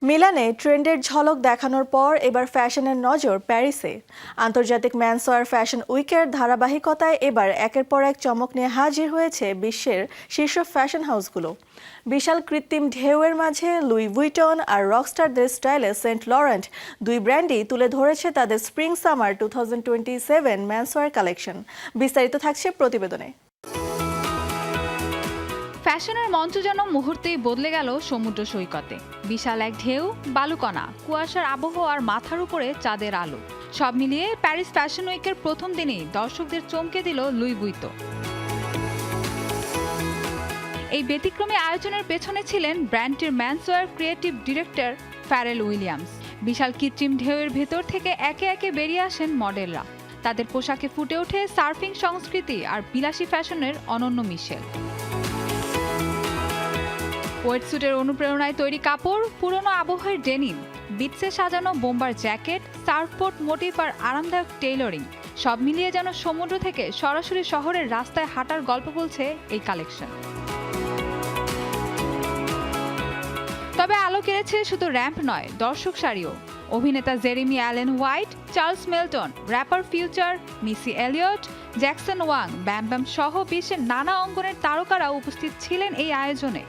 মিলানে ট্রেন্ডের ঝলক দেখানোর পর এবার ফ্যাশনের নজর প্যারিসে। আন্তর্জাতিক ম্যানসওয়্যার ফ্যাশন উইকের ধারাবাহিকতায় এবার একের পর এক চমক নিয়ে হাজির হয়েছে বিশ্বের শীর্ষ ফ্যাশন হাউসগুলো। বিশাল কৃত্রিম ঢেউয়ের মাঝে লুই ভুইটন আর রকস্টারদের স্টাইলে সেন্ট লরেন্ট দুই ব্র্যান্ডই তুলে ধরেছে তাদের স্প্রিং সামার 2027 ম্যানসওয়্যার কালেকশন। বিস্তারিত থাকছে প্রতিবেদনে। ফ্যাশনের মঞ্চ যেন মুহূর্তেই বদলে গেল সমুদ্র সৈকতে। বিশাল এক ঢেউ, বালুকণা, কুয়াশার আবহাওয়ার মাথার উপরে চাঁদের আলো, সব মিলিয়ে প্যারিস ফ্যাশন উইকের প্রথম দিনেই দর্শকদের চমকে দিল লুই ভুইতো। এই ব্যতিক্রমী আয়োজনের পেছনে ছিলেন ব্র্যান্ডটির ম্যানসওয়্যার ক্রিয়েটিভ ডিরেক্টর ফ্যারেল উইলিয়ামস। বিশাল কৃত্রিম ঢেউয়ের ভেতর থেকে একে একে বেরিয়ে আসেন মডেলরা। তাদের পোশাকে ফুটে ওঠে সার্ফিং সংস্কৃতি আর বিলাসী ফ্যাশনের অনন্য মিশেল। ওয়েটস্যুটের অনুপ্রেরণায় তৈরি কাপড়, পুরনো আবহের ডেনিম, বিটসে সাজানো বোম্বার জ্যাকেট, সার্ফবোর্ড মোটিফ আর আরামদায়ক টেইলরিং, সব মিলিয়ে যেন সমুদ্র থেকে সরাসরি শহরের রাস্তায় হাঁটার গল্প বলছে এই কালেকশন। তবে আলো কেড়েছে শুধু র্যাম্প নয়, দর্শক সারিও। অভিনেতা Jeremy Allen White, Charles Melton, rapper Future, Missy Elliott, Jackson Wang, Bam Bam সহ বিশ্বের নানা অঙ্গনের তারকারা উপস্থিত ছিলেন এই আয়োজনে।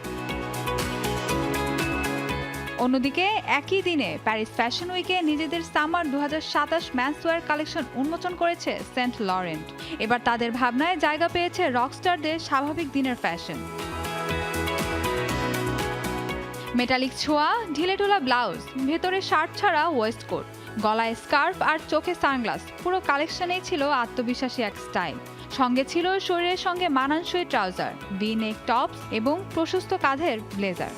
অন্যদিকে একই দিনে প্যারিস ফ্যাশন উইকে নিজেদের সামার 2027 ম্যানসওয়্যার কালেকশন উন্মোচন করেছে সেন্ট লরেন্ট। এবার তাদের ভাবনায় জায়গা পেয়েছে রকস্টারদের স্বাভাবিক দিনের ফ্যাশন। মেটালিক ছোঁয়া, ঢিলেঢালা ব্লাউজ, ভেতরে শার্ট ছাড়া ওয়েস্টকোট, গলায় স্কার্ফ আর চোখে সানগ্লাস, পুরো কালেকশনেই ছিল আত্মবিশ্বাসী এক স্টাইল। সঙ্গে ছিল শরীরের সঙ্গে মানানসই ট্রাউজার, ভি নেক টপস এবং প্রশস্ত কাঁধের ব্লেজার।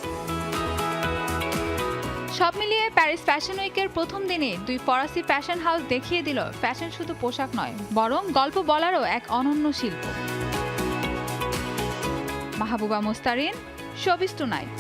সব মিলিয়ে প্যারিস ফ্যাশন উইকের প্রথম দিনে দুই ফরাসি ফ্যাশন হাউস দেখিয়ে দিল ফ্যাশন শুধু পোশাক নয়, বরং গল্প বলারও এক অনন্য শিল্প। Mahbuba Mostarin, showbiz tonight.